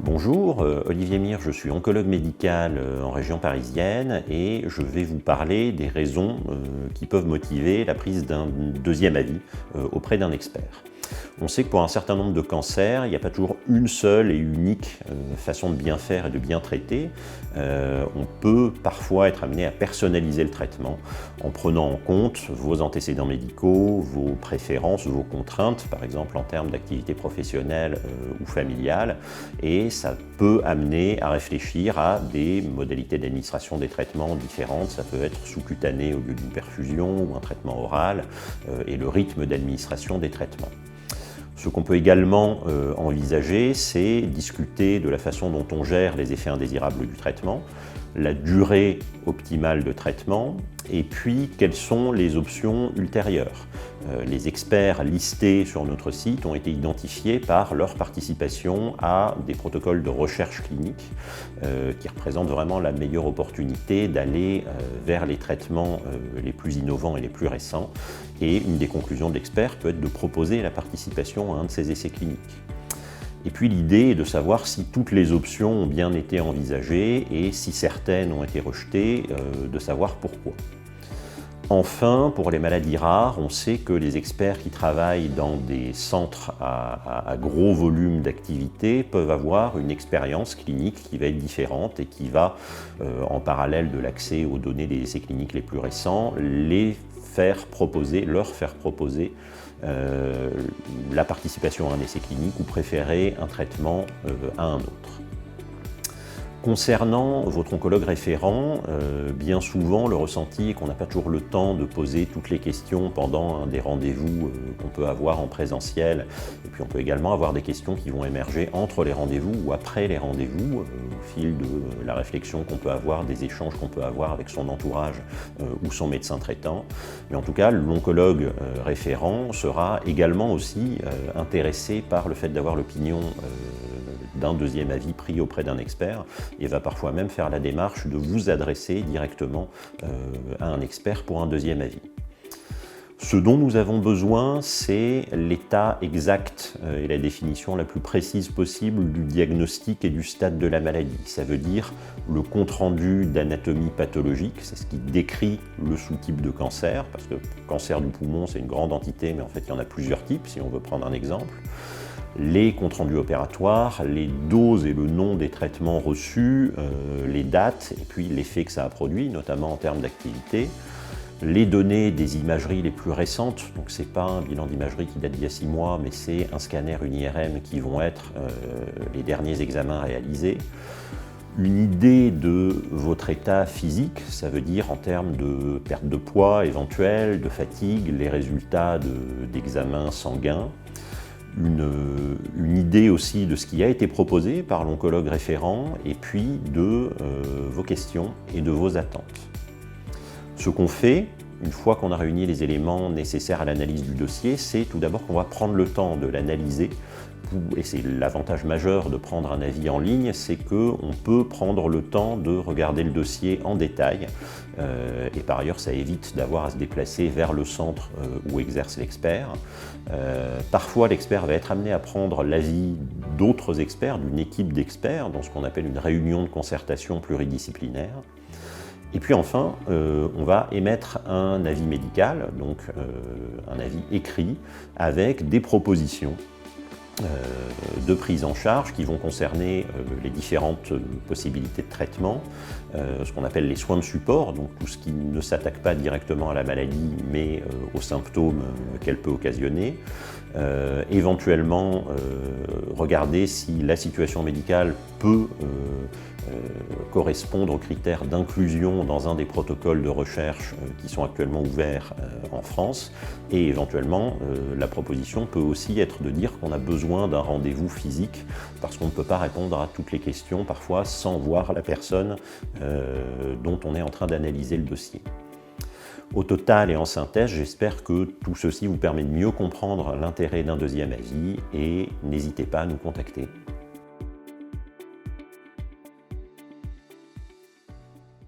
Bonjour, Olivier Mire, je suis oncologue médical en région parisienne et je vais vous parler des raisons qui peuvent motiver la prise d'un deuxième avis auprès d'un expert. On sait que pour un certain nombre de cancers, il n'y a pas toujours une seule et unique façon de bien faire et de bien traiter. On peut parfois être amené à personnaliser le traitement en prenant en compte vos antécédents médicaux, vos préférences, vos contraintes, par exemple en termes d'activité professionnelle ou familiale, et ça peut amener à réfléchir à des modalités d'administration des traitements différentes. Ça peut être sous-cutané au lieu d'une perfusion ou un traitement oral, et le rythme d'administration des traitements. Ce qu'on peut également envisager, c'est discuter de la façon dont on gère les effets indésirables du traitement, la durée optimale de traitement, et puis quelles sont les options ultérieures. Les experts listés sur notre site ont été identifiés par leur participation à des protocoles de recherche clinique qui représentent vraiment la meilleure opportunité d'aller vers les traitements les plus innovants et les plus récents. Et une des conclusions de l'expert peut être de proposer la participation à un de ces essais cliniques. Et puis l'idée est de savoir si toutes les options ont bien été envisagées et si certaines ont été rejetées, de savoir pourquoi. Enfin, pour les maladies rares, on sait que les experts qui travaillent dans des centres à gros volume d'activité peuvent avoir une expérience clinique qui va être différente et qui va, en parallèle de l'accès aux données des essais cliniques les plus récents, leur faire proposer la participation à un essai clinique ou préférer un traitement à un autre. Concernant votre oncologue référent, bien souvent le ressenti est qu'on n'a pas toujours le temps de poser toutes les questions pendant des rendez-vous qu'on peut avoir en présentiel. Et puis on peut également avoir des questions qui vont émerger entre les rendez-vous ou après les rendez-vous, au fil de la réflexion qu'on peut avoir, des échanges qu'on peut avoir avec son entourage ou son médecin traitant. Mais en tout cas, l'oncologue référent sera également aussi intéressé par le fait d'avoir l'opinion d'un deuxième avis pris auprès d'un expert et va parfois même faire la démarche de vous adresser directement à un expert pour un deuxième avis. Ce dont nous avons besoin, c'est l'état exact et la définition la plus précise possible du diagnostic et du stade de la maladie. Ça veut dire le compte-rendu d'anatomie pathologique, c'est ce qui décrit le sous-type de cancer, parce que le cancer du poumon, c'est une grande entité, mais en fait, il y en a plusieurs types, si on veut prendre un exemple. Les comptes rendus opératoires, les doses et le nom des traitements reçus, les dates et puis l'effet que ça a produit, notamment en termes d'activité. Les données des imageries les plus récentes, donc ce n'est pas un bilan d'imagerie qui date d'il y a 6 mois, mais c'est un scanner, une IRM qui vont être les derniers examens réalisés. Une idée de votre état physique, ça veut dire en termes de perte de poids éventuelle, de fatigue, les résultats d'examens sanguins. Une idée aussi de ce qui a été proposé par l'oncologue référent et puis de vos questions et de vos attentes. Ce qu'on fait, une fois qu'on a réuni les éléments nécessaires à l'analyse du dossier, c'est tout d'abord qu'on va prendre le temps de l'analyser. Et c'est l'avantage majeur de prendre un avis en ligne, c'est qu'on peut prendre le temps de regarder le dossier en détail. Et par ailleurs, ça évite d'avoir à se déplacer vers le centre où exerce l'expert. Parfois, l'expert va être amené à prendre l'avis d'autres experts, d'une équipe d'experts, dans ce qu'on appelle une réunion de concertation pluridisciplinaire. Et puis enfin, on va émettre un avis médical, donc un avis écrit, avec des propositions de prise en charge qui vont concerner les différentes possibilités de traitement, ce qu'on appelle les soins de support, donc tout ce qui ne s'attaque pas directement à la maladie mais aux symptômes qu'elle peut occasionner. Éventuellement regarder si la situation médicale peut correspondre aux critères d'inclusion dans un des protocoles de recherche qui sont actuellement ouverts en France, et éventuellement la proposition peut aussi être de dire qu'on a besoin d'un rendez-vous physique parce qu'on ne peut pas répondre à toutes les questions parfois sans voir la personne dont on est en train d'analyser le dossier. Au total et en synthèse, j'espère que tout ceci vous permet de mieux comprendre l'intérêt d'un deuxième avis et n'hésitez pas à nous contacter.